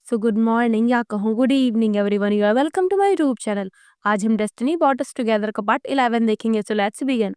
So good morning या कहूँ good evening everyone, you are welcome to my YouTube channel. आज हम Destiny Bought Us Together का part 11 देखेंगे। So let's begin.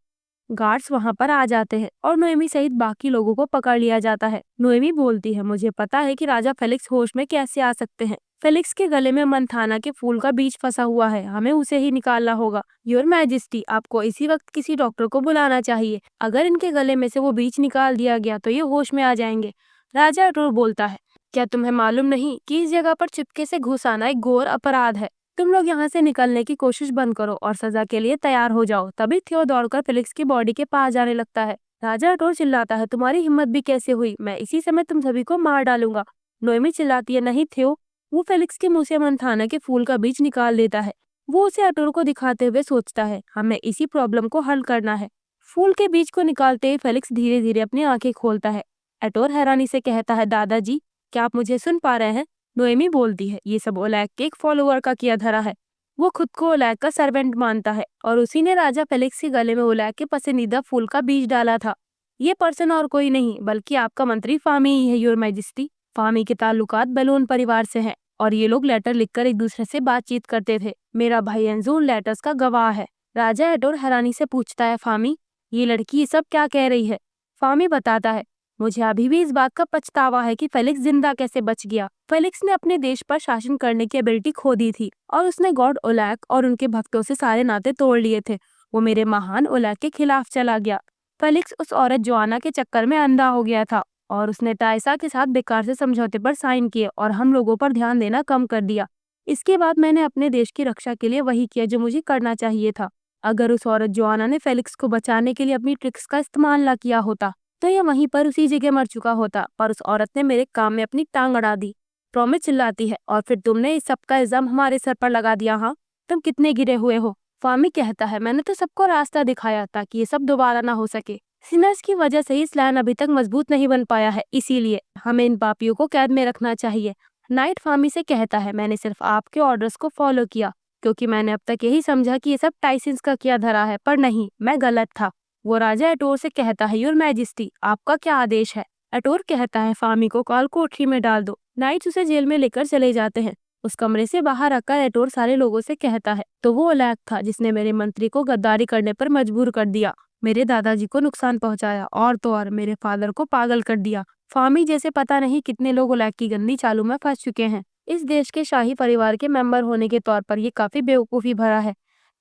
गार्ड्स वहां पर आ जाते हैं और नोएमी सहित बाकी लोगों को पकड़ लिया जाता है। नोएमी बोलती है, मुझे पता है कि राजा फेलिक्स होश में कैसे आ सकते हैं। फेलिक्स के गले में मंथाना के फूल का बीज फंसा हुआ है, हमें उसे ही निकालना होगा। योर मैजेस्टी, आपको इसी वक्त किसी डॉक्टर को बुलाना चाहिए। अगर इनके गले में से वो बीज निकाल दिया गया तो ये होश में आ जाएंगे। राजा एटोर बोलता है, क्या तुम्हें मालूम नहीं कि इस जगह पर चुपके से घुस आना एक घोर अपराध है। तुम लोग यहाँ से निकलने की कोशिश बंद करो और सजा के लिए तैयार हो जाओ। तभी थियो दौड़कर फेलिक्स की बॉडी के पास जाने लगता है। राजा एटोर चिल्लाता है, तुम्हारी हिम्मत भी कैसे हुई, मैं इसी समय तुम सभी को मार डालूंगा। नोएमी चिल्लाती है, नहीं थियो। वो फेलिक्स के मुंह से मंथाना के फूल का बीज निकाल देता है। वो उसे एटोर को दिखाते हुए सोचता है, हमें इसी प्रॉब्लम को हल करना है। फूल के बीज को निकालते ही फेलिक्स धीरे धीरे अपनी आंखें खोलता है। एटोर हैरानी से कहता है, दादाजी क्या आप मुझे सुन पा रहे हैं? नोएमी बोलती है, ये सब ओलैग के एक फॉलोअर का किया धरा है। वो खुद को ओलैग का सर्वेंट मानता है और उसी ने राजा फेलिक्स के गले में ओलैग के पसंदीदा फूल का बीज डाला था। ये पर्सन और कोई नहीं बल्कि आपका मंत्री फामी ही है, योर मैजेस्टी। फामी के ताल्लुकात बेलून परिवार से हैं और ये लोग लेटर लिखकर एक दूसरे से बातचीत करते थे। मेरा भाई एंजून लेटर्स का गवाह है। राजा एटोर हैरानी से पूछता है, फामी ये लड़की ये सब क्या कह रही है? फामी बताता है, मुझे अभी भी इस बात का पछतावा है कि फेलिक्स जिंदा कैसे बच गया। फेलिक्स ने अपने देश पर शासन करने की एबिलिटी खो दी थी और उसने गॉड ओलैग और उनके भक्तों से सारे नाते तोड़ लिए थे। वो मेरे महान ओलैग के खिलाफ चला गया। फेलिक्स उस औरत जोआना के चक्कर में अंधा हो गया था और उसने टाइसा के साथ बेकार से समझौते पर साइन किए और हम लोगों पर ध्यान देना कम कर दिया। इसके बाद मैंने अपने देश की रक्षा के लिए वही किया जो मुझे करना चाहिए था। अगर उस औरत जोआना ने फेलिक्स को बचाने के लिए अपनी ट्रिक्स का इस्तेमाल न किया होता तो ये वहीं पर उसी जगह मर चुका होता, पर उस औरत ने मेरे काम में अपनी टांग अड़ा दी। प्रोमी चिल्लाती है, और फिर तुमने इस सब का इल्जाम हमारे सर पर लगा दिया। हाँ, तुम कितने गिरे हुए हो? फामी कहता है, मैंने तो सबको रास्ता दिखाया ताकि ये सब दोबारा ना हो सके। सिनर्स की वजह से ही स्लैन अभी तक मजबूत नहीं बन पाया है, इसीलिए हमें इन पापियों को कैद में रखना चाहिए। नाइट फामी से कहता है, मैंने सिर्फ आपके ऑर्डर्स को फॉलो किया क्योंकि मैंने अब तक यही समझा कि ये सब टाइसिन्स का किया धरा है, पर नहीं, मैं गलत था। वो राजा एटोर से कहता है, योर मैजेस्टी आपका क्या आदेश है? एटोर कहता है, फामी को काल कोठरी में डाल दो। नाइट्स उसे जेल में लेकर चले जाते हैं। उस कमरे से बाहर आकर एटोर सारे लोगों से कहता है, तो वो ओलैग था जिसने मेरे मंत्री को गद्दारी करने पर मजबूर कर दिया, मेरे दादाजी को नुकसान पहुंचाया और तो और मेरे फादर को पागल कर दिया। फामी जैसे पता नहीं कितने लोग ओलैग की गंदी चालू में फंस चुके हैं। इस देश के शाही परिवार के मेंबर होने के तौर पर ये काफी बेवकूफी भरा है।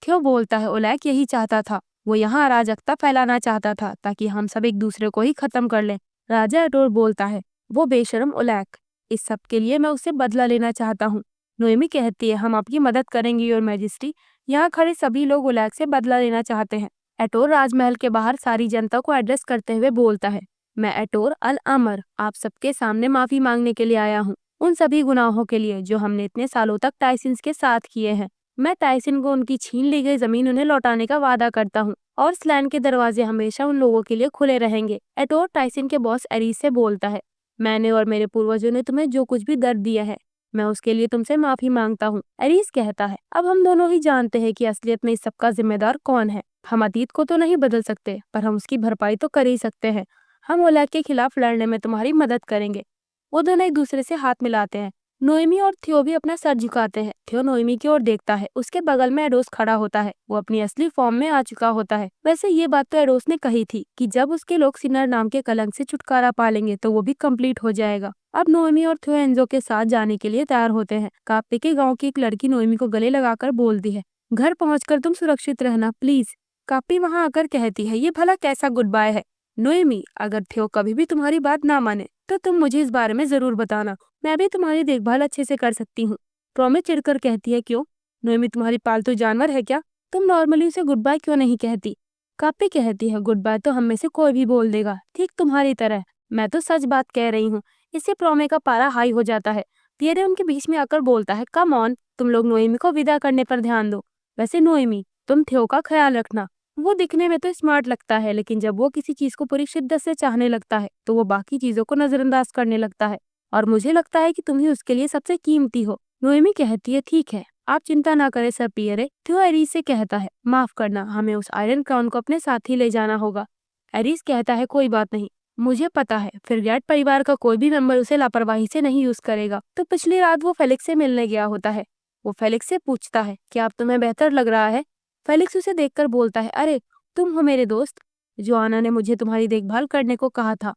थियो बोलता है, ओलैग यही चाहता था, वो यहाँ अराजकता फैलाना चाहता था ताकि हम सब एक दूसरे को ही खत्म कर लें। राजा एटोर बोलता है, वो बेशरम ओलैग, इस सब के लिए मैं उससे बदला लेना चाहता हूँ। नोएमी कहती है, हम आपकी मदद करेंगे योर मैजेस्टी। यहाँ खड़े सभी लोग ओलैग से बदला लेना चाहते हैं। एटोर राजमहल के बाहर सारी जनता को एड्रेस करते हुए बोलता है, मैं एटोर अल अमर आप सबके सामने माफी मांगने के लिए आया हूँ, उन सभी गुनाहों के लिए जो हमने इतने सालों तक टाइसिन्स के साथ किए हैं। मैं टाइसन को उनकी छीन ली गई जमीन उन्हें लौटाने का वादा करता हूँ और स्लैन के दरवाजे हमेशा उन लोगों के लिए खुले रहेंगे। एटोर टाइसन के बॉस एरीज से बोलता है, मैंने और मेरे पूर्वजों ने तुम्हें जो कुछ भी दर्द दिया है, मैं उसके लिए तुमसे माफी मांगता हूँ। एरीज कहता है, अब हम दोनों ही जानते हैं कि असलियत में इस सब का जिम्मेदार कौन है। हम अतीत को तो नहीं बदल सकते, पर हम उसकी भरपाई तो कर ही सकते हैं। हम ओलैग के खिलाफ लड़ने में तुम्हारी मदद करेंगे। वो दोनों एक दूसरे से हाथ मिलाते हैं। नोएमी और थियो भी अपना सर झुकाते हैं। थियो नोएमी की ओर देखता है, उसके बगल में एडोस खड़ा होता है। वो अपनी असली फॉर्म में आ चुका होता है। वैसे ये बात तो एडोस ने कही थी कि जब उसके लोग सिनर नाम के कलंक से छुटकारा पा लेंगे तो वो भी कंप्लीट हो जाएगा। अब नोएमी और थियो एंजो के साथ जाने के लिए तैयार होते हैं। काप्पे के गाँव की एक लड़की नोएमी को गले लगाकर बोलती है, घर पहुँचकर तुम सुरक्षित रहना प्लीज। काप्पी वहाँ आकर कहती है, ये भला कैसा गुड बाय है? नोएमी, अगर थियो कभी भी तुम्हारी बात ना माने तो तुम मुझे इस बारे में जरूर बताना, मैं भी तुम्हारी देखभाल अच्छे से कर सकती हूँ। प्रोमी चिढ़कर कहती है, क्यों? नोएमी तुम्हारी पालतू जानवर है क्या? तुम नॉर्मली उसे गुड बाय क्यों नहीं कहती? काप्पी कहती है, गुड बाय तो हम में से कोई भी बोल देगा, ठीक तुम्हारी तरह। मैं तो सच बात कह रही हूँ। इससे प्रोमे का पारा हाई हो जाता है। पियरे उनके बीच में आकर बोलता है, कम ऑन, तुम लोग नोएमी को विदा करने पर ध्यान दो। वैसे नोएमी, तुम थियो का ख्याल रखना। वो दिखने में तो स्मार्ट लगता है, लेकिन जब वो किसी चीज को पूरी शिद्दत से चाहने लगता है तो वो बाकी चीजों को नजरअंदाज करने लगता है, और मुझे लगता है कि तुम ही उसके लिए सबसे कीमती हो। नोएमी कहती है, ठीक है, आप चिंता ना करें सर पियरे। थियो एरीज से कहता है, माफ करना, हमें उस आयरन क्राउन को अपने साथ ही ले जाना होगा। एरीज कहता है, कोई बात नहीं, मुझे पता है फिरगैट परिवार का कोई भी मेंबर उसे लापरवाही से नहीं यूज करेगा। तो पिछली रात वो फेलिक्स से मिलने गया होता है। वो फेलिक्स से पूछता है कि आप तुम्हें बेहतर लग रहा है। फेलिक्स उसे देखकर बोलता है, अरे तुम हो मेरे दोस्त। जोआना ने मुझे तुम्हारी देखभाल करने को कहा था,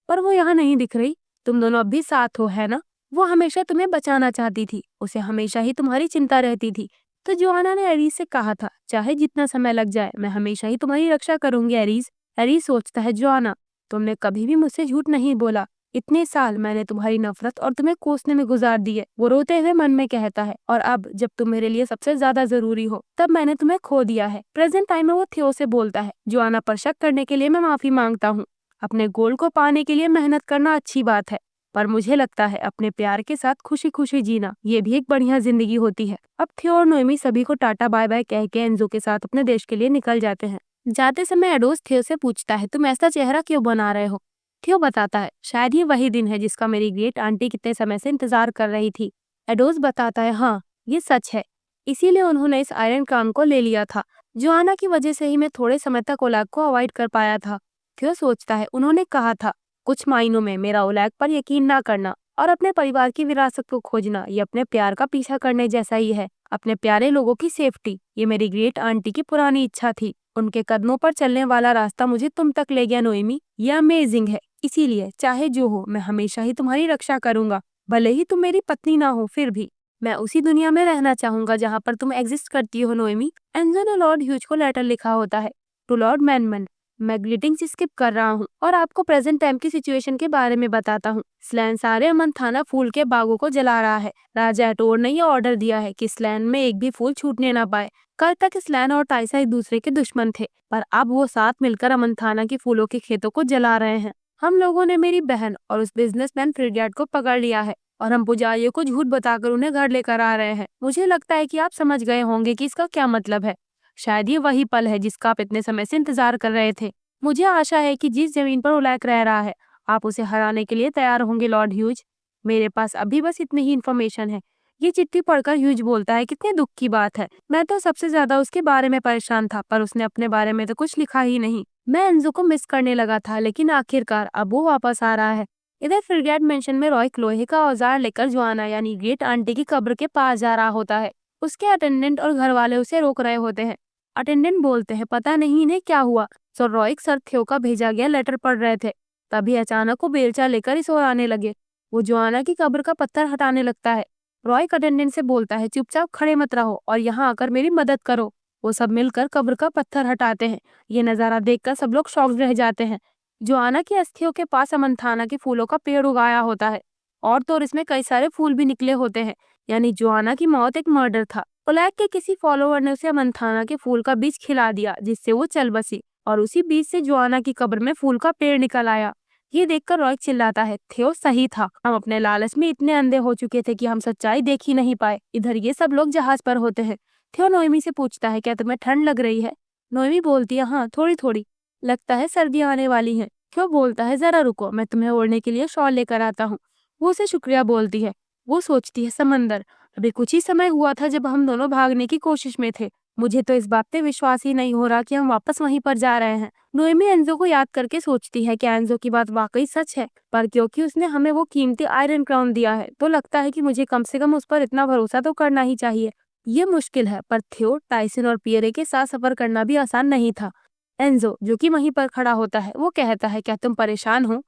पर वो यहाँ नहीं दिख रही। तुम दोनों अब भी साथ हो, है ना? वो हमेशा तुम्हें बचाना चाहती थी, उसे हमेशा ही तुम्हारी चिंता रहती थी। तो जोआना ने एरीज से कहा था, चाहे जितना समय लग जाए मैं हमेशा ही तुम्हारी रक्षा करूंगी एरीज। एरीज सोचता है, जोआना तुमने कभी भी मुझसे झूठ नहीं बोला। इतने साल मैंने तुम्हारी नफरत और तुम्हें कोसने में गुजार दिए। वो रोते हुए मन में कहता है, और अब जब तुम मेरे लिए सबसे ज्यादा जरूरी हो तब मैंने तुम्हें खो दिया है। प्रेजेंट टाइम में वो थियो से बोलता है, जोआना पर शक करने के लिए मैं माफी मांगता हूँ। अपने गोल को पाने के लिए मेहनत करना अच्छी बात है, पर मुझे लगता है अपने प्यार के साथ खुशी खुशी जीना ये भी एक बढ़िया जिंदगी होती है। अब थियो और नोएमी सभी को टाटा बाय बाय कह के एंजो के साथ अपने देश के लिए निकल जाते हैं। जाते समय एडोस थियो से पूछता है, तुम ऐसा चेहरा क्यों बना रहे हो? थियो बताता है, शायद ये वही दिन है जिसका मेरी ग्रेट आंटी कितने समय से इंतजार कर रही थी। एडोस बताता है, हाँ ये सच है, इसीलिए उन्होंने इस आयरन काम को ले लिया था। जोआना की वजह से ही मैं थोड़े समय तक ओलैग को अवॉइड कर पाया था। थियो सोचता है, उन्होंने कहा था कुछ मायनों में मेरा ओलैग पर यकीन ना करना और अपने परिवार की विरासत को खोजना ये अपने प्यार का पीछा करने जैसा ही है। अपने प्यारे लोगों की सेफ्टी ये मेरी ग्रेट आंटी की पुरानी इच्छा थी। उनके कदमों पर चलने वाला रास्ता मुझे तुम तक ले गया नोएमी, ये अमेजिंग है। इसीलिए चाहे जो हो मैं हमेशा ही तुम्हारी रक्षा करूंगा। भले ही तुम मेरी पत्नी ना हो, फिर भी मैं उसी दुनिया में रहना चाहूंगा जहाँ पर तुम एग्जिस्ट करती हो नोएमी। एंजो ने लॉर्ड ह्यूज को लेटर लिखा होता है, टू लॉर्ड मैनमन, मैं ग्रीटिंग्स स्किप कर रहा हूँ और आपको प्रेजेंट टाइम की सिचुएशन के बारे में बताता हूँ। स्लैन सारे अमनथाना फूल के बागों को जला रहा है। राजा एटोर ने यह ऑर्डर दिया है कि स्लैन में एक भी फूल छूटने ना पाए। कल तक स्लैन और टाइसा एक दूसरे के दुश्मन थे, पर अब वो साथ मिलकर अमनथाना के फूलों के खेतों को जला रहे हैं। हम लोगों ने मेरी बहन और उस बिजनेसमैन फ्रिडयार्ड को पकड़ लिया है और हम पुजारियों को झूठ बताकर उन्हें घर लेकर आ रहे हैं। मुझे लगता है कि आप समझ गए होंगे कि इसका क्या मतलब है। शायद ये वही पल है जिसका आप इतने समय से इंतजार कर रहे थे। मुझे आशा है कि जिस जमीन पर ओलैक रह रहा है आप उसे हराने के लिए तैयार होंगे लॉर्ड ह्यूज। मेरे पास अभी बस इतनी ही इन्फॉर्मेशन है। ये चिट्ठी पढ़कर ह्यूज बोलता है, कितने दुख की बात है। मैं तो सबसे ज्यादा उसके बारे में परेशान था, पर उसने अपने बारे में तो कुछ लिखा ही नहीं। मैं एंजो को मिस करने लगा था, लेकिन आखिरकार अब वो वापस आ रहा है। इधर फ्रिगेट मेंशन में रॉय लोहे का औजार लेकर जोआना यानी ग्रेट आंटी की कब्र के पास जा रहा होता है। उसके अटेंडेंट और घर वाले उसे रोक रहे होते हैं। अटेंडेंट बोलते हैं, पता नहीं इन्हें क्या हुआ। सो रॉय सर थियो का भेजा गया लेटर पढ़ रहे थे, तभी अचानक वो बेलचा लेकर इस ओर आने लगे। वो जोआना की कब्र का पत्थर हटाने लगता है। रॉय अटेंडेंट से बोलता है, चुपचाप खड़े मत रहो और यहाँ आकर मेरी मदद करो। वो सब मिलकर कब्र का पत्थर हटाते हैं। ये नजारा देखकर सब लोग शॉक्ड रह जाते हैं। जोआना की अस्थियों के पास अमनथाना के फूलों का पेड़ उगाया होता है और तो और इसमें कई सारे फूल भी निकले होते हैं, यानी जोआना की मौत एक मर्डर था। ओलैक के किसी फॉलोअर ने उसे अमनथाना के फूल का बीज खिला दिया, जिससे वो चल बसी और उसी बीज से जोआना की कब्र में फूल का पेड़ निकल आया। ये देखकर रॉय चिल्लाता है, थियो सही था, हम अपने लालच में इतने अंधे हो चुके थे कि हम सच्चाई देख ही नहीं पाए। इधर ये सब लोग जहाज पर होते हैं। थियो नोएमी से पूछता है, क्या तुम्हें ठंड लग रही है? नोएमी बोलती है, हाँ थोड़ी थोड़ी, लगता है सर्दियां आने वाली हैं। क्यों बोलता है, जरा रुको मैं तुम्हें ओढ़ने के लिए शॉल लेकर आता हूँ। वो उसे शुक्रिया बोलती है। वो सोचती है, समंदर, अभी कुछ ही समय हुआ था जब हम दोनों भागने की कोशिश में थे। मुझे तो इस बात पे विश्वास ही नहीं हो रहा कि हम वापस वहीं पर जा रहे हैं। नोएमी एंजो को याद करके सोचती है कि एंजो की बात वाकई सच है, पर क्योंकि उसने हमें वो कीमती आयरन क्राउन दिया है तो लगता है कि मुझे कम से कम उस पर इतना भरोसा तो करना ही चाहिए। ये मुश्किल है, पर थियो, टाइसन और पियरे के साथ सफर करना भी आसान नहीं था। एंजो, जो कि वहीं पर खड़ा होता है, वो कहता है, क्या तुम परेशान हो?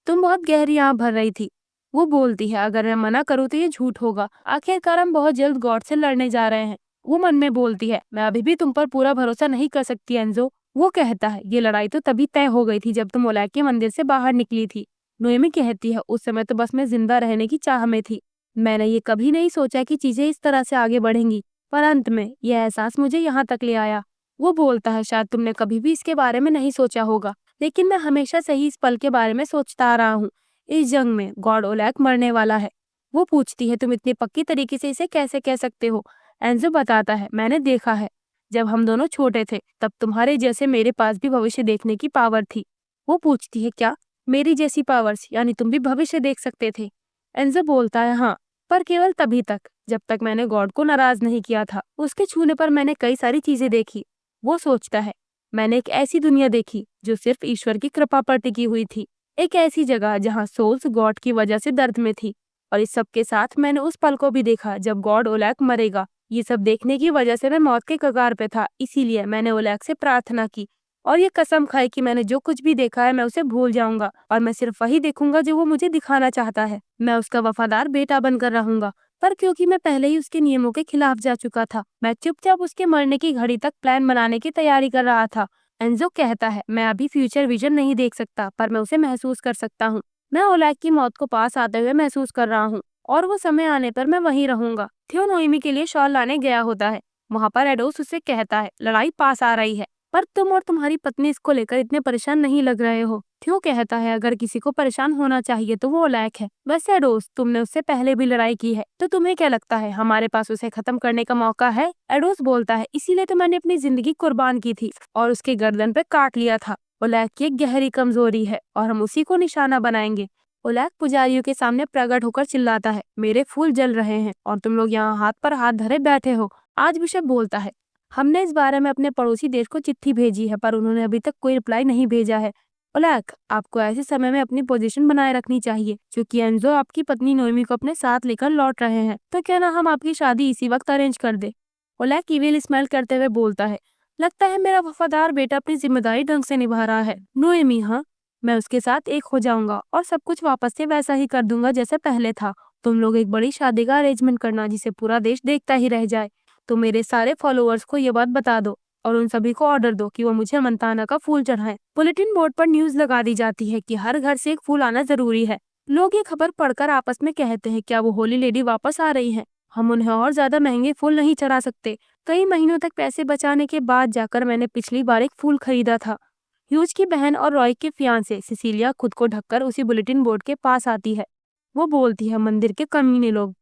तुम बहुत गहरी आंख भर रही थी। वो बोलती है, अगर मैं मना करूँ तो ये झूठ होगा। आखिरकार हम बहुत जल्द गॉड से लड़ने जा रहे हैं। वो मन में बोलती है, मैं अभी भी तुम पर पूरा भरोसा नहीं कर सकती एंजो। वो कहता है, ये लड़ाई तो तभी तय हो गई थी जब तुम ओलैक के मंदिर से बाहर निकली थी। नोएमी कहती है, उस समय तो बस मैं जिंदा रहने की चाह में थी। मैंने ये कभी नहीं सोचा कि चीजें इस तरह से आगे बढ़ेंगी, पर अंत में यह एहसास मुझे यहाँ तक ले आया। वो बोलता है, शायद तुमने कभी भी इसके बारे में नहीं सोचा होगा, लेकिन मैं हमेशा से ही इस पल के बारे में सोचता आ रहा हूँ। इस जंग में गॉड ओलैक मरने वाला है। वो पूछती है, तुम इतनी पक्की तरीके से इसे कैसे कह सकते हो? एंजो बताता है, मैंने देखा है। जब हम दोनों छोटे थे तब तुम्हारे जैसे मेरे पास भी भविष्य देखने की पावर थी। वो पूछती है, क्या मेरी जैसी पावर्स, यानी तुम भी भविष्य देख सकते थे? एंजो बोलता है, हाँ, पर केवल तभी तक जब तक मैंने गॉड को नाराज नहीं किया था। उसके छूने पर मैंने कई सारी चीजें देखी। वो सोचता है, मैंने एक ऐसी दुनिया देखी जो सिर्फ ईश्वर की कृपा पर टिकी हुई थी। एक ऐसी जगह जहाँ सोल्स गॉड की वजह से दर्द में थी। और इस सब के साथ मैंने उस पल को भी देखा जब गॉड ओलैक मरेगा। ये सब देखने की वजह से मैं मौत के कगार पे था, इसीलिए मैंने ओलैक से प्रार्थना की और ये कसम खाई कि मैंने जो कुछ भी देखा है मैं उसे भूल जाऊंगा और मैं सिर्फ वही देखूंगा जो वो मुझे दिखाना चाहता है। मैं उसका वफादार बेटा बनकर रहूंगा। पर क्योंकि मैं पहले ही उसके नियमों के खिलाफ जा चुका था, मैं चुपचाप उसके मरने की घड़ी तक प्लान बनाने की तैयारी कर रहा था। एंजो कहता है, मैं अभी फ्यूचर विजन नहीं देख सकता, पर मैं उसे महसूस कर सकता हूँ। मैं ओलैक की मौत को पास आते हुए महसूस कर रहा हूँ और वो समय आने पर मैं वहीं रहूंगा। थियो नोएमी के लिए शॉल लाने गया होता है। वहाँ पर एडोस उससे कहता है, लड़ाई पास आ रही है, पर तुम और तुम्हारी पत्नी इसको लेकर इतने परेशान नहीं लग रहे हो। थियो कहता है, अगर किसी को परेशान होना चाहिए तो वो ओलैक है। वैसे एडोस, तुमने उससे पहले भी लड़ाई की है, तो तुम्हें क्या लगता है हमारे पास उसे खत्म करने का मौका है? एडोस बोलता है, इसीलिए तो मैंने अपनी जिंदगी कुर्बान की थी और उसके गर्दन पे काट लिया था। ओलैक की एक गहरी कमजोरी है और हम उसी को निशाना बनाएंगे। ओलैक पुजारियों के सामने प्रकट होकर चिल्लाता है, मेरे फूल जल रहे हैं और तुम लोग यहाँ हाथ पर हाथ धरे बैठे हो। आज बिशप बोलता है, हमने इस बारे में अपने पड़ोसी देश को चिट्ठी भेजी है, पर उन्होंने अभी तक कोई रिप्लाई नहीं भेजा है। ओलैक, आपको ऐसे समय में अपनी पोजीशन बनाए रखनी चाहिए, क्योंकि एंजो आपकी पत्नी नोएमी को अपने साथ लेकर लौट रहे हैं। तो क्या ना हम आपकी शादी इसी वक्त अरेंज कर दे? ओलैक ईविल स्माइल करते हुए बोलता है, लगता है मेरा वफादार बेटा अपनी जिम्मेदारी ढंग से निभा रहा है। नोएमी, हाँ, मैं उसके साथ एक हो जाऊंगा और सब कुछ वापस से वैसा ही कर दूंगा जैसे पहले था। तुम लोग एक बड़ी शादी का अरेंजमेंट करना जिसे पूरा देश देखता ही रह जाए। तो मेरे सारे फॉलोअर्स को ये बात बता दो और उन सभी को ऑर्डर दो कि वो मुझे मंताना का फूल चढ़ाएं। बुलेटिन बोर्ड पर न्यूज लगा दी जाती है कि हर घर से एक फूल आना जरूरी है। लोग ये खबर पढ़कर आपस में कहते हैं, क्या वो होली लेडी वापस आ रही है? हम उन्हें और ज्यादा महंगे फूल नहीं चढ़ा सकते। कई महीनों तक पैसे बचाने के बाद जाकर मैंने पिछली बार एक फूल खरीदा था। ह्यूज की बहन और रॉय के फियांसे सिसिलिया खुद को ढककर उसी बुलेटिन बोर्ड के पास आती है। वो बोलती है, मंदिर के कमीने लोग,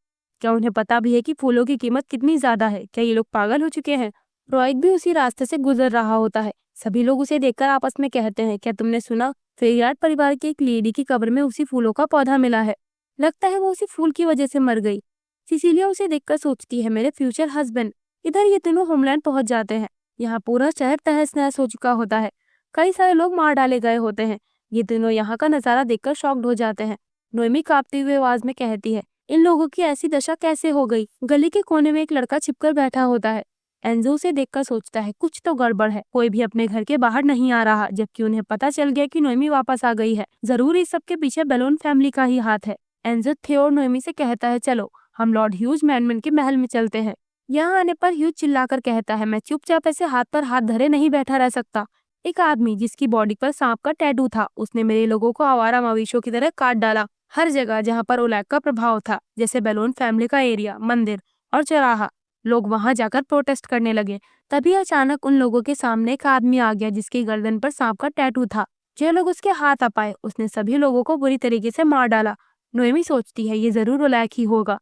क्या उन्हें पता भी है कि फूलों की कीमत कितनी ज्यादा है? क्या ये लोग पागल हो चुके हैं? रॉय भी उसी रास्ते से गुजर रहा होता है। सभी लोग उसे देखकर आपस में कहते हैं, क्या तुमने सुना? फेरियार्ड परिवार की एक लेडी की कब्र में उसी फूलों का पौधा मिला है। लगता है वो उसी फूल की वजह से मर गई। सिसिलिया उसे देखकर सोचती है, मेरे फ्यूचर हस्बैंड। इधर ये तीनों होमलैंड पहुंच जाते हैं। यहाँ पूरा शहर तहस नहस हो चुका होता है। कई सारे लोग मार डाले गए होते हैं। ये तीनों यहाँ का नजारा देखकर शॉक्ड हो जाते हैं। नोएमी कांपती हुई आवाज में कहती है, इन लोगों की ऐसी दशा कैसे हो गई? गली के कोने में एक लड़का छिपकर बैठा होता है। एंजो उसे देखकर सोचता है, कुछ तो गड़बड़ है। कोई भी अपने घर के बाहर नहीं आ रहा, जबकि उन्हें पता चल गया कि नोएमी वापस आ गई है। जरूर इस सब के पीछे बेलोन फैमिली का ही हाथ है। एंजो थियो और नोएमी से कहता है, चलो हम लॉर्ड ह्यूज मैनमैन के महल में चलते हैं। यहाँ आने पर ह्यूज चिल्लाकर कहता है, मैं चुपचाप ऐसे हाथ पर हाथ धरे नहीं बैठा रह सकता। एक आदमी जिसकी बॉडी पर सांप का टैटू था, उसने मेरे लोगों को आवारा मवेशियों की तरह काट डाला। हर जगह जहाँ पर ओलैक का प्रभाव था, जैसे बेलोन फैमिली का एरिया, मंदिर और चौराहा, लोग वहां जाकर प्रोटेस्ट करने लगे। तभी अचानक उन लोगों के सामने एक आदमी आ गया जिसकी गर्दन पर सांप का टैटू था। जो लोग उसके हाथ आ पाए, उसने सभी लोगों को बुरी तरीके से मार डाला। नोएमी सोचती है, ये जरूर ओलैक ही होगा।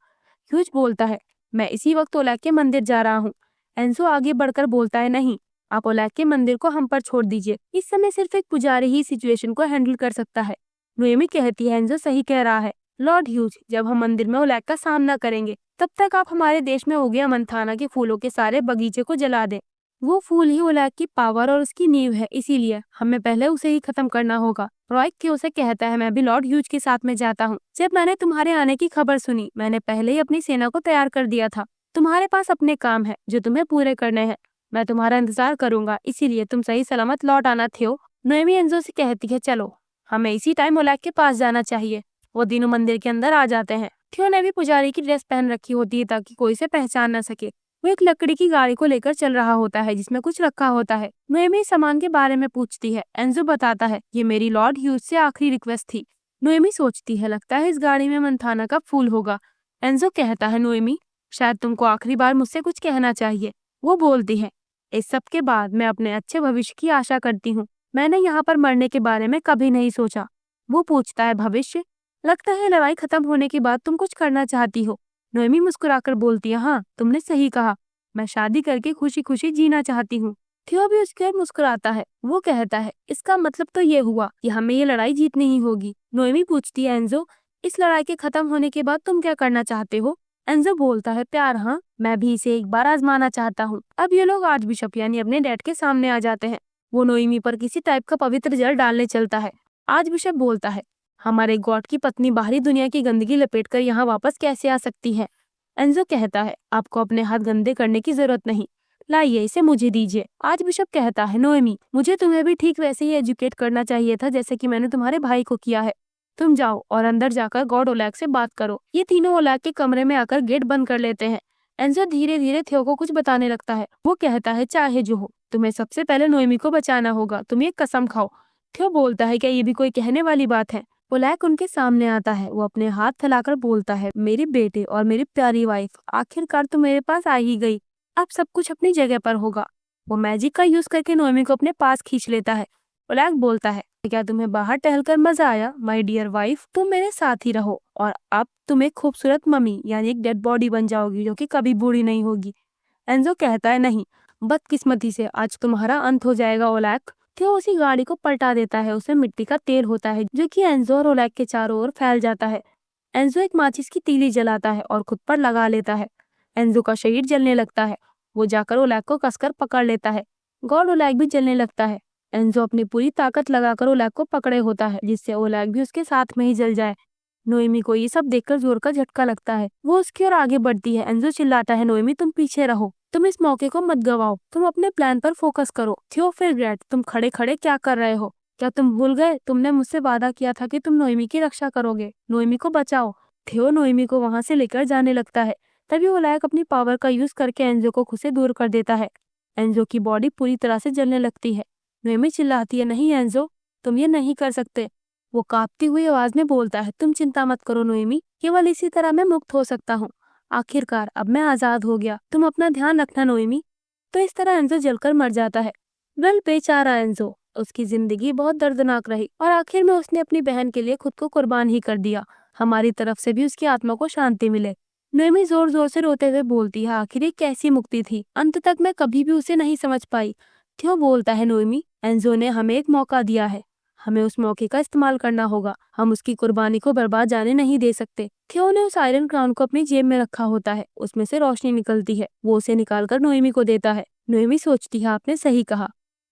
ह्यूज बोलता है, मैं इसी वक्त ओलैक के मंदिर जा रहा हूँ। एंसो आगे बढ़कर बोलता है, नहीं, आप ओलैक के मंदिर को हम पर छोड़ दीजिए। इस समय सिर्फ एक पुजारी ही सिचुएशन को हैंडल कर सकता है। नोएमी कहती है, एंजो सही कह रहा है लॉर्ड ह्यूज, जब हम मंदिर में ओलैक का सामना करेंगे तब तक आप हमारे देश में उगे मंथाना के फूलों के सारे बगीचे को जला दें। वो फूल ही ओलैक की पावर और उसकी नींव है, इसीलिए हमें पहले उसे ही खत्म करना होगा। रॉय क्यों से कहता है, मैं भी लॉर्ड ह्यूज के साथ में जाता हूँ। जब मैंने तुम्हारे आने की खबर सुनी, मैंने पहले ही अपनी सेना को तैयार कर दिया था। तुम्हारे पास अपने काम है जो तुम्हें पूरे करने हैं। मैं तुम्हारा इंतजार करूंगा, इसीलिए तुम सही सलामत लौट आना थियो। नोएमी एंजो से कहती है, चलो हमें इसी टाइम ओलैक के पास जाना चाहिए। वो तीनों मंदिर के अंदर आ जाते हैं। थियो ने भी पुजारी की ड्रेस पहन रखी होती है ताकि कोई से पहचान न सके। वो एक लकड़ी की गाड़ी को लेकर चल रहा होता है जिसमें कुछ रखा होता है। नोएमी सामान के बारे में पूछती है। एंजो बताता है, ये मेरी लॉर्ड ह्यूज से आखिरी रिक्वेस्ट थी। नोएमी सोचती है, लगता है इस गाड़ी में मंथाना का फूल होगा। एंजो कहता है, नोएमी शायद तुमको आखिरी बार मुझसे कुछ कहना चाहिए। वो बोलती है, इस सब के बाद मैं अपने अच्छे भविष्य की आशा करती हूँ। मैंने यहाँ पर मरने के बारे में कभी नहीं सोचा। वो पूछता है, भविष्य? लगता है लड़ाई खत्म होने के बाद तुम कुछ करना चाहती हो। नोएमी मुस्कुराकर बोलती है, हाँ, तुमने सही कहा। मैं शादी करके खुशी खुशी जीना चाहती हूँ। थियो भी उसके ओर मुस्कुराता है। वो कहता है, इसका मतलब तो ये हुआ कि हमें ये लड़ाई जीतनी ही होगी। नोएमी पूछती है, एंजो इस लड़ाई के खत्म होने के बाद तुम क्या करना चाहते हो? एंजो बोलता है, प्यार, हाँ, मैं भी इसे एक बार आजमाना चाहता हूँ। अब ये लोग आर्च बिशप यानी अपने डैड के सामने आ जाते हैं। वो नोएमी पर किसी टाइप का पवित्र जल डालने चलता है। आज बिशप बोलता है, हमारे गॉड की पत्नी बाहरी दुनिया की गंदगी लपेटकर यहाँ वापस कैसे आ सकती है? एंजो कहता है, आपको अपने हाथ गंदे करने की जरूरत नहीं, लाइए इसे मुझे दीजिए। आज बिशप कहता है, नोएमी, मुझे तुम्हें भी ठीक वैसे ही एजुकेट करना चाहिए था जैसे कि मैंने तुम्हारे भाई को किया है। तुम जाओ और अंदर जाकर गॉड ओलैक से बात करो। ये तीनों ओलैक के कमरे में आकर गेट बंद कर लेते हैं। एंजो धीरे धीरे थियो को कुछ बताने लगता है। वो कहता है, चाहे जो हो, तुम्हें सबसे पहले नोएमी को बचाना होगा। तुम ये कसम खाओ। थियो बोलता है, क्या ये भी कोई कहने वाली बात है? ओलैक उनके सामने आता है। वो अपने हाथ फैलाकर बोलता है, मेरे बेटे और मेरी प्यारी वाइफ, आखिरकार तुम मेरे पास आ ही गई। अब सब कुछ अपनी जगह पर होगा। वो मैजिक का यूज करके नोएमी को अपने पास खींच लेता है। ओलैक बोलता है, क्या तुम्हें बाहर टहलकर मजा आया? माय डियर वाइफ, तुम मेरे साथ ही रहो और अब तुम एक खूबसूरत मम्मी यानी एक डेड बॉडी बन जाओगी जो कि कभी बूढ़ी नहीं होगी। एंजो कहता है, नहीं, बदकिस्मती से आज तुम्हारा अंत हो जाएगा ओलैक। थियो उसी गाड़ी को पलटा देता है। उसमें मिट्टी का तेल होता है जो कि एंजो और ओलैक के चारों ओर फैल जाता है। एंजो एक माचिस की तीली जलाता है और खुद पर लगा लेता है। एंजो का शरीर जलने लगता है। वो जाकर ओलैक को कसकर पकड़ लेता है। गॉड ओलैक भी जलने लगता है। एंजो अपनी पूरी ताकत लगाकर ओलैक को पकड़े होता है जिससे ओलैक भी उसके साथ में ही जल जाए। नोएमी को ये सब देखकर जोर का झटका लगता है। वो उसकी ओर आगे बढ़ती है। एंजो चिल्लाता है, नोएमी तुम पीछे रहो, तुम इस मौके को मत गवाओ, तुम अपने प्लान पर फोकस करो। थियो फिर ग्रेट, तुम खड़े खड़े क्या कर रहे हो? क्या तुम भूल गए तुमने मुझसे वादा किया था कि तुम नोएमी की रक्षा करोगे, नोएमी को बचाओ। थियो नोएमी को वहां से लेकर जाने लगता है। तभी ओलैक अपनी पावर का यूज करके एंजो को खुद से दूर कर देता है। एंजो की बॉडी पूरी तरह से जलने लगती है। नोएमी चिल्लाती है, नहीं एंजो, तुम ये नहीं कर सकते। वो कांपती हुई आवाज में बोलता है, तुम चिंता मत करो नोएमी, केवल इसी तरह मैं मुक्त हो सकता हूँ। आखिरकार अब मैं आजाद हो गया, तुम अपना ध्यान रखना नोएमी। तो इस तरह एंजो जलकर मर जाता है। वेल, बेचारा एंजो, उसकी जिंदगी बहुत दर्दनाक रही और आखिर में उसने अपनी बहन के लिए खुद को कुर्बान ही कर दिया। हमारी तरफ से भी उसकी आत्मा को शांति मिले। नोएमी जोर जोर से रोते हुए बोलती है, आखिर ये कैसी मुक्ति थी? अंत तक मैं कभी भी उसे नहीं समझ पाई। थियो बोलता है, नोएमी, एंजो ने हमें एक मौका दिया है, हमें उस मौके का इस्तेमाल करना होगा। हम उसकी कुर्बानी को बर्बाद जाने नहीं दे सकते। थियो ने उस आयरन क्राउन को अपनी जेब में रखा होता है। उसमें से रोशनी निकलती है। वो उसे निकालकर नोएमी को देता है। नोएमी सोचती है, आपने सही कहा,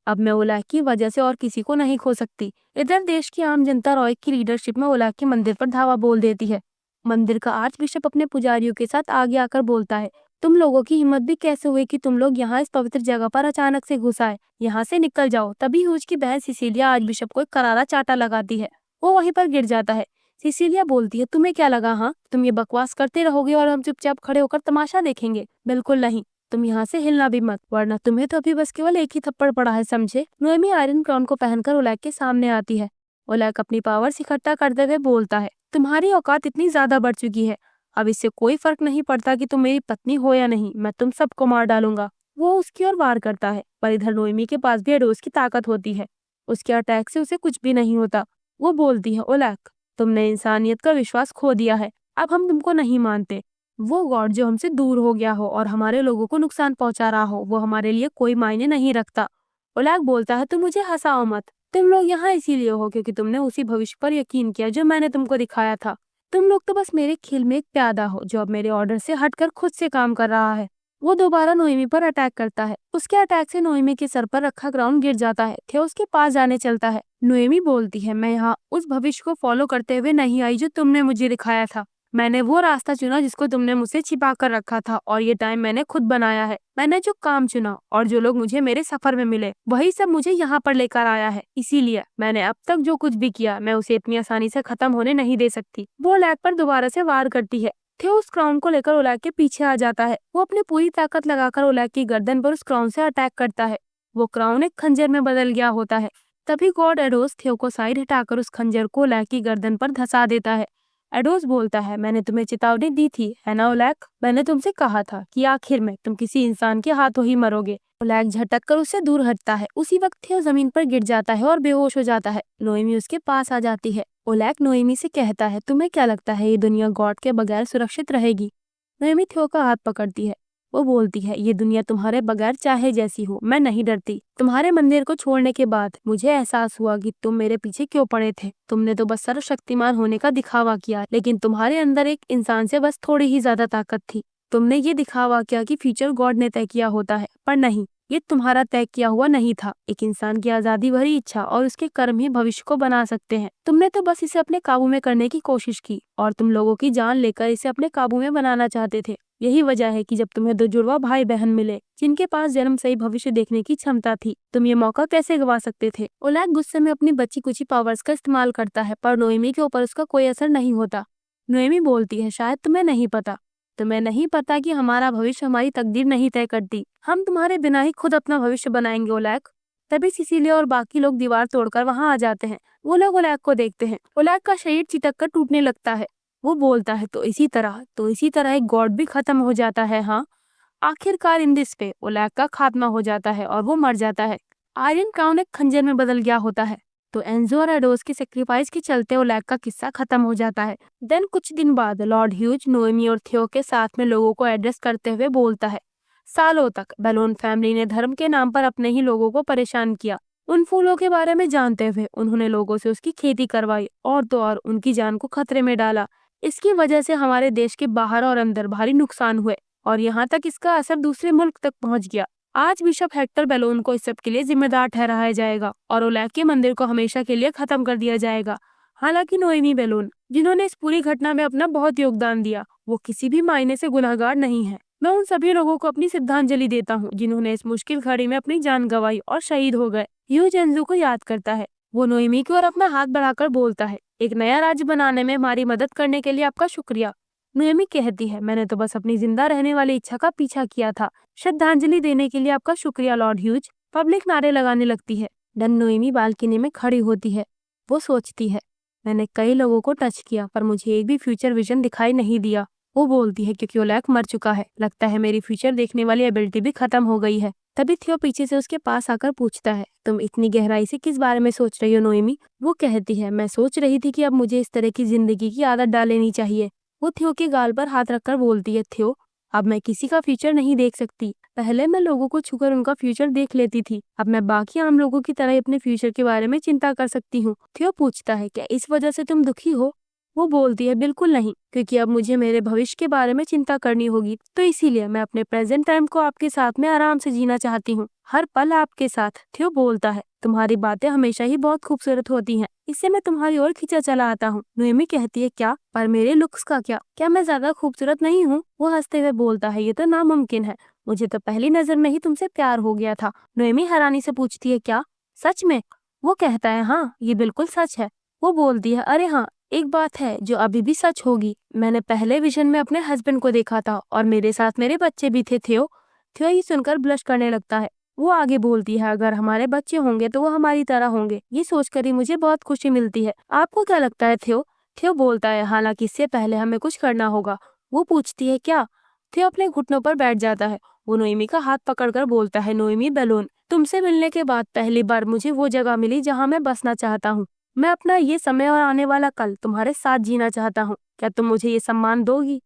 अब मैं ओलैक की वजह से और किसी को नहीं खो सकती। इधर देश की आम जनता रॉय की लीडरशिप में ओलैक के मंदिर पर धावा बोल देती है। मंदिर का आर्च बिशप अपने पुजारियों के साथ आगे आकर बोलता है, तुम लोगों की हिम्मत भी कैसे हुई कि तुम लोग यहाँ इस पवित्र जगह पर अचानक से घुस आए? यहाँ से निकल जाओ। तभी ह्यूज की बहन सिसिलिया आर्च बिशप को एक करारा चाटा लगाती है। वो वहीं पर गिर जाता है। सिसिलिया बोलती है, तुम्हें क्या लगा, हाँ, तुम ये बकवास करते रहोगे और हम चुपचाप खड़े होकर तमाशा देखेंगे? बिल्कुल नहीं, तुम यहाँ से हिलना भी मत, वरना तुम्हें तो अभी बस केवल एक ही थप्पड़ पड़ा है, समझे? नोएमी आयरन क्राउन को पहनकर ओलैक के सामने आती है। ओलैक अपनी पावर्स इकट्ठा करते हुए बोलता है, तुम्हारी औकात इतनी ज्यादा बढ़ चुकी है, अब इससे कोई फर्क नहीं पड़ता कि तुम मेरी पत्नी हो या नहीं, मैं तुम सबको मार डालूंगा। वो उसकी ओर वार करता है, पर इधर नोएमी के पास भी एडोस की ताकत होती है। उसके अटैक से उसे कुछ भी नहीं होता। वो बोलती है, ओलैक, तुमने इंसानियत का विश्वास खो दिया है, अब हम तुमको नहीं मानते। वो गॉड जो हमसे दूर हो गया हो और हमारे लोगों को नुकसान पहुंचा रहा हो, वो हमारे लिए कोई मायने नहीं रखता। ओलैक बोलता है, तुम मुझे हंसाओ मत, तुम लोग यहाँ इसीलिए हो क्योंकि तुमने उसी भविष्य पर यकीन किया जो मैंने तुमको दिखाया था। तुम लोग तो बस मेरे खेल में एक प्यादा हो जो अब मेरे ऑर्डर से हटकर खुद से काम कर रहा है। वो दोबारा नोएमी पर अटैक करता है। उसके अटैक से नोएमी के सर पर रखा क्राउन गिर जाता है। थियो उसके पास जाने चलता है। नोएमी बोलती है, मैं यहाँ उस भविष्य को फॉलो करते हुए नहीं आई जो तुमने मुझे दिखाया था। मैंने वो रास्ता चुना जिसको तुमने मुझसे छिपा कर रखा था और ये टाइम मैंने खुद बनाया है। मैंने जो काम चुना और जो लोग मुझे मेरे सफर में मिले, वही सब मुझे यहाँ पर लेकर आया है। इसीलिए मैंने अब तक जो कुछ भी किया, मैं उसे इतनी आसानी से खत्म होने नहीं दे सकती। वो ओलैक पर दोबारा से वार करती है। थियो उस क्राउन को लेकर ओलैक के पीछे आ जाता है। वो अपनी पूरी ताकत लगाकर ओलैक की गर्दन पर उस क्राउन से अटैक करता है। वो क्राउन एक खंजर में बदल गया होता है। तभी गॉड एडोस थियो को साइड हटाकर उस खंजर को ओलैक की गर्दन पर धंसा देता है। एडोस बोलता है, मैंने तुम्हें चेतावनी दी थी, है ना ओलैक? मैंने तुमसे कहा था कि आखिर में तुम किसी इंसान के हाथों ही मरोगे। ओलैक झटक कर उससे दूर हटता है। उसी वक्त थियो जमीन पर गिर जाता है और बेहोश हो जाता है। नोएमी उसके पास आ जाती है। ओलैक नोएमी से कहता है, तुम्हें क्या लगता है ये दुनिया गॉड के बगैर सुरक्षित रहेगी? नोएमी थियो का हाथ पकड़ती है। वो बोलती है, ये दुनिया तुम्हारे बगैर चाहे जैसी हो, मैं नहीं डरती। तुम्हारे मंदिर को छोड़ने के बाद मुझे एहसास हुआ कि तुम मेरे पीछे क्यों पड़े थे। तुमने तो बस सर्वशक्तिमान होने का दिखावा किया, लेकिन तुम्हारे अंदर एक इंसान से बस थोड़ी ही ज्यादा ताकत थी। तुमने ये दिखावा किया कि फ्यूचर गॉड ने तय किया होता है, पर नहीं, ये तुम्हारा तय किया हुआ नहीं था। एक इंसान की आजादी भरी इच्छा और उसके कर्म ही भविष्य को बना सकते हैं। तुमने तो बस इसे अपने काबू में करने की कोशिश की और तुम लोगों की जान लेकर इसे अपने काबू में बनाना चाहते थे। यही वजह है कि जब तुम्हें दो जुड़वा भाई बहन मिले जिनके पास जन्म से ही भविष्य देखने की क्षमता थी, तुम ये मौका कैसे गवा सकते थे। ओलेग गुस्से में अपनी बच्ची कुची पावर्स का इस्तेमाल करता है, पर नोएमी के ऊपर उसका कोई असर नहीं होता। नोएमी बोलती है, शायद तुम्हें नहीं पता। तुम्हें नहीं पता कि हमारा भविष्य हमारी तकदीर नहीं तय करती। हम तुम्हारे बिना ही खुद अपना भविष्य बनाएंगे ओलेग। तभी सिसिलिया और बाकी लोग दीवार तोड़कर वहां आ जाते हैं। वो लोग ओलेग को देखते हैं। ओलेग का शरीर चिटक कर टूटने लगता है। वो बोलता है, तो इसी तरह एक गॉड भी खत्म हो जाता है। हाँ, आखिरकार इन दिस पे ओलेग का खात्मा हो जाता है और वो मर जाता है। आयरन क्राउन एक खंजर में बदल गया होता है। तो एंजो और एडोस के सेक्रीफाइस के चलते ओलेग का किस्सा खत्म हो जाता है। देन कुछ दिन बाद लॉर्ड ह्यूज नोएमी और थियो के साथ में लोगों को एड्रेस करते हुए बोलता है, सालों तक बेलोन फैमिली ने धर्म के नाम पर अपने ही लोगों को परेशान किया। उन फूलों के बारे में जानते हुए उन्होंने लोगों से उसकी खेती करवाई और तो और उनकी जान को खतरे में डाला। इसकी वजह से हमारे देश के बाहर और अंदर भारी नुकसान हुए और यहाँ तक इसका असर दूसरे मुल्क तक पहुँच गया। आज बिशप हेक्टर बेलोन को इस सब के लिए जिम्मेदार ठहराया जाएगा और ओलेग के मंदिर को हमेशा के लिए खत्म कर दिया जाएगा। हालांकि नोएमी बेलोन, जिन्होंने इस पूरी घटना में अपना बहुत योगदान दिया, वो किसी भी मायने से गुनहगार नहीं है। मैं उन सभी लोगों को अपनी श्रद्धांजलि देता हूँ जिन्होंने इस मुश्किल घड़ी में अपनी जान गंवाई और शहीद हो गए। ह्यूज एंजो को याद करता है। वो नोएमी की ओर अपना हाथ बढ़ाकर बोलता है, एक नया राज्य बनाने में हमारी मदद करने के लिए आपका शुक्रिया। नोएमी कहती है, मैंने तो बस अपनी जिंदा रहने वाली इच्छा का पीछा किया था। श्रद्धांजलि देने के लिए आपका शुक्रिया लॉर्ड ह्यूज। पब्लिक नारे लगाने लगती है। डन नोएमी बालकनी में खड़ी होती है। वो सोचती है, मैंने कई लोगों को टच किया पर मुझे एक भी फ्यूचर विजन दिखाई नहीं दिया। वो बोलती है, क्योंकि ओलेग मर चुका है, लगता है मेरी फ्यूचर देखने वाली एबिलिटी भी खत्म हो गई है। तभी थियो पीछे से उसके पास आकर पूछता है, तुम इतनी गहराई से किस बारे में सोच रही हो नोएमी? वो कहती है, मैं सोच रही थी कि अब मुझे इस तरह की जिंदगी की आदत डाल लेनी चाहिए। वो थियो के गाल पर हाथ रखकर बोलती है, थियो, अब मैं किसी का फ्यूचर नहीं देख सकती। पहले मैं लोगों को छूकर उनका फ्यूचर देख लेती थी, अब मैं बाकी आम लोगों की तरह अपने फ्यूचर के बारे में चिंता कर सकती हूँ। थियो पूछता है, क्या इस वजह से तुम दुखी हो? वो बोलती है, बिल्कुल नहीं, क्योंकि अब मुझे मेरे भविष्य के बारे में चिंता करनी होगी। तो इसीलिए मैं अपने प्रेजेंट टाइम को आपके साथ में आराम से जीना चाहती हूँ, हर पल आपके साथ। थियो बोलता है, तुम्हारी बातें हमेशा ही बहुत खूबसूरत होती हैं, इससे मैं तुम्हारी ओर खींचा चला आता हूँ। नोएमी कहती है, क्या? पर मेरे लुक्स का क्या मैं ज्यादा खूबसूरत नहीं हूँ? वो हंसते हुए बोलता है, ये तो नामुमकिन है, मुझे तो पहली नजर में ही तुमसे प्यार हो गया था। नोएमी हैरानी से पूछती है, क्या सच में? वो कहता है, हाँ, ये बिल्कुल सच है। वो बोलती है, अरे हाँ, एक बात है जो अभी भी सच होगी, मैंने पहले विजन में अपने हस्बैंड को देखा था और मेरे साथ मेरे बच्चे भी थे। थियो ये सुनकर ब्लश करने लगता है। वो आगे बोलती है, अगर हमारे बच्चे होंगे तो वो हमारी तरह होंगे, ये सोचकर ही मुझे बहुत खुशी मिलती है। आपको क्या लगता है थियो बोलता है, हालांकि इससे पहले हमें कुछ करना होगा। वो पूछती है, क्या? थियो अपने घुटनों पर बैठ जाता है। वो नोएमी का हाथ पकड़कर बोलता है, नोएमी बेलोन, तुमसे मिलने के बाद पहली बार मुझे वो जगह मिली जहाँ मैं बसना चाहता हूँ। मैं अपना ये समय और आने वाला कल तुम्हारे साथ जीना चाहता हूँ। क्या तुम मुझे ये सम्मान दोगी?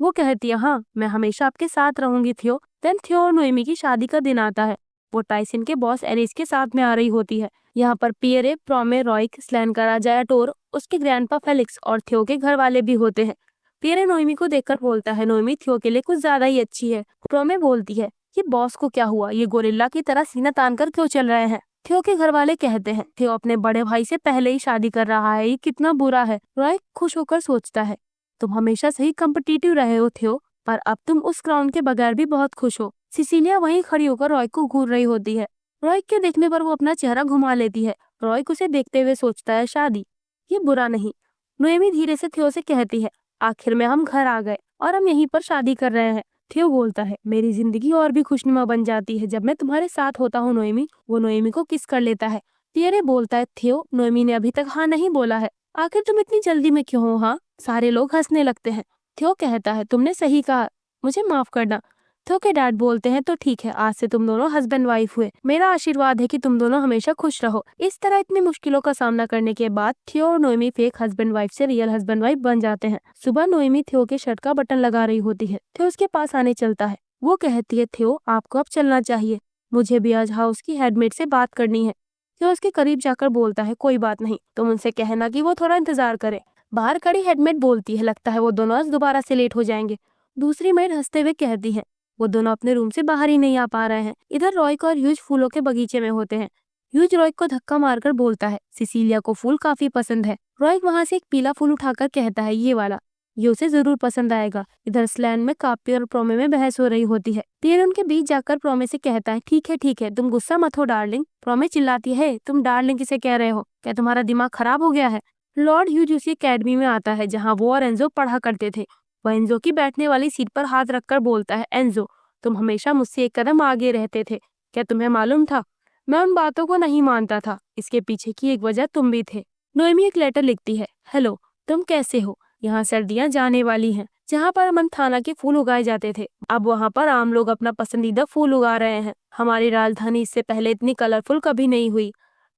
वो कहती है, हाँ, मैं हमेशा आपके साथ रहूंगी थियो। देन थियो और नोएमी की शादी का दिन आता है। वो टाइसन के बॉस एरिस के साथ में आ रही होती है। यहाँ पर पियरे, प्रोमे, रॉइक, स्लैन का राजा एटोर, उसके ग्रैंडपा फेलिक्स और थियो के घर वाले भी होते हैं। पियरे नोएमी को देखकर बोलता है, नोएमी थियो के लिए कुछ ज्यादा ही अच्छी है। प्रोमे बोलती है, ये बॉस को क्या हुआ? ये गोरिल्ला की तरह सीना तान कर क्यों चल रहे हैं? थियो के घर वाले कहते हैं, थियो अपने बड़े भाई से पहले ही शादी कर रहा है, ये कितना बुरा है। रॉय खुश होकर सोचता है, तुम हमेशा से ही कम्पिटिटिव रहे हो थियो, पर अब तुम उस क्राउन के बगैर भी बहुत खुश हो। सिसिलिया वहीं खड़ी होकर रॉय को घूर रही होती है। रॉय के देखने पर वो अपना चेहरा घुमा लेती है। रॉय उसे देखते हुए सोचता है, शादी, ये बुरा नहीं। नोएमी धीरे से थियो से कहती है, आखिर में हम घर आ गए और हम यहीं पर शादी कर रहे हैं। थियो बोलता है, मेरी जिंदगी और भी खुशनुमा बन जाती है जब मैं तुम्हारे साथ होता हूँ नोएमी। वो नोएमी को किस कर लेता है। पियरे बोलता है, थियो, नोएमी ने अभी तक हाँ नहीं बोला है, आखिर तुम इतनी जल्दी में क्यों हो? हाँ, सारे लोग हंसने लगते हैं। थियो कहता है, तुमने सही कहा, मुझे माफ करना। थियो के डैड बोलते हैं, तो ठीक है, आज से तुम दोनों हस्बैंड वाइफ हुए। मेरा आशीर्वाद है कि तुम दोनों हमेशा खुश रहो। इस तरह इतनी मुश्किलों का सामना करने के बाद थियो और नोएमी फेक हस्बैंड वाइफ से रियल हस्बैंड वाइफ बन जाते हैं। सुबह नोएमी थियो के शर्ट का बटन लगा रही होती है। थियो उसके पास आने चलता है। वो कहती है, थियो, आपको अब चलना चाहिए, मुझे भी आज हाउस की हेडमेड से बात करनी है। थियो उसके करीब जाकर बोलता है, कोई बात नहीं, तुम उनसे कहना कि वो थोड़ा इंतजार करे। बाहर खड़ी हेडमेड बोलती है, लगता है वो दोनों आज दोबारा से लेट हो जाएंगे। दूसरी मेड हंसते हुए कहती है, वो दोनों अपने रूम से बाहर ही नहीं आ पा रहे हैं। इधर रॉयक और ह्यूज फूलों के बगीचे में होते हैं। ह्यूज रॉयक को धक्का मारकर बोलता है सिसिलिया को फूल काफी पसंद है। रॉयक वहाँ से एक पीला फूल उठाकर कहता है ये वाला, ये उसे जरूर पसंद आएगा। इधर स्लैन में कापी और प्रोमे में बहस हो रही होती है। पियर उनके बीच जाकर प्रोमे से कहता है ठीक है, तुम गुस्सा मत हो डार्लिंग। प्रोमे चिल्लाती है तुम डार्लिंग किसे कह रहे हो, क्या तुम्हारा दिमाग खराब हो गया है। लॉर्ड ह्यूज उसी एकेडमी में आता है जहाँ वो और एंजो पढ़ा करते थे। वह एंजो की बैठने वाली सीट पर हाथ रखकर बोलता है एंजो, तुम हमेशा मुझसे एक कदम आगे रहते थे, क्या तुम्हें मालूम था? मैं उन बातों को नहीं मानता था, इसके पीछे की एक वजह तुम भी थे। नोएमी एक लेटर लिखती है, हेलो, तुम कैसे हो? यहाँ सर्दियाँ जाने वाली हैं। जहाँ पर मंथाना के फूल उगाए जाते थे, अब वहाँ पर आम लोग अपना पसंदीदा फूल उगा रहे हैं। हमारी राजधानी इससे पहले इतनी कलरफुल कभी नहीं हुई।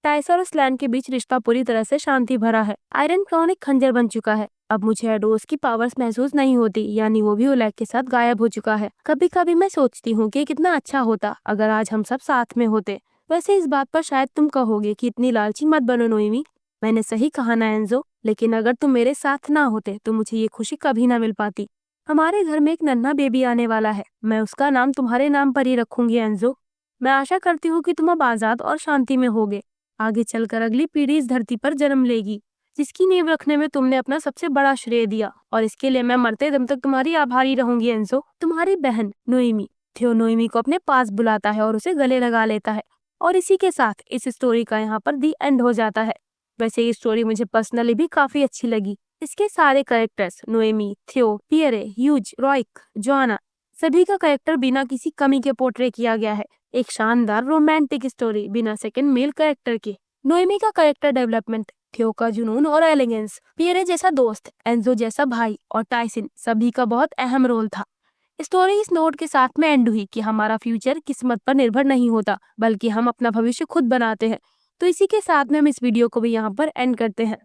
टाइसर और स्लैन के बीच रिश्ता पूरी तरह से शांति भरा है। आयरन क्राउन एक खंजर बन चुका है। अब मुझे एडोस की पावर्स महसूस नहीं होती, यानी वो भी ओलेग के साथ गायब हो चुका है। कभी कभी मैं सोचती हूँ कि कितना अच्छा होता अगर आज हम सब साथ में होते। वैसे इस बात पर शायद तुम कहोगे कि इतनी लालची मत बनो नोएमी। मैंने सही कहा ना एंजो, लेकिन अगर तुम मेरे साथ ना होते तो मुझे ये खुशी कभी ना मिल पाती। हमारे घर में एक नन्हा बेबी आने वाला है, मैं उसका नाम तुम्हारे नाम पर ही रखूंगी एंजो। मैं आशा करती हूँ कि तुम अब आजाद और शांति में होगे। आगे चलकर अगली पीढ़ी इस धरती पर जन्म लेगी जिसकी नींव रखने में तुमने अपना सबसे बड़ा श्रेय दिया, और इसके लिए मैं मरते दम तक तुम्हारी आभारी रहूंगी एंजो। तुम्हारी बहन नोएमी। थियो नोएमी को अपने पास बुलाता है और उसे गले लगा लेता है। और इसी के साथ इस स्टोरी का यहाँ पर दी एंड हो जाता है। वैसे ये स्टोरी मुझे पर्सनली भी काफी अच्छी लगी। इसके सारे कैरेक्टर्स नोएमी, थियो, पियरे, ह्यूज, रॉयक, जोआना, सभी का कैरेक्टर बिना किसी कमी के पोर्ट्रे किया गया है। एक शानदार रोमांटिक स्टोरी बिना सेकंड मेल कैरेक्टर के। नोएमी का कैरेक्टर डेवलपमेंट, थियो का जुनून और एलिगेंस, पियरे जैसा दोस्त, एंजो जैसा भाई और टाइसन सभी का बहुत अहम रोल था। स्टोरी इस नोट के साथ में एंड हुई कि हमारा फ्यूचर किस्मत पर निर्भर नहीं होता, बल्कि हम अपना भविष्य खुद बनाते हैं। तो इसी के साथ में हम इस वीडियो को भी यहाँ पर एंड करते हैं।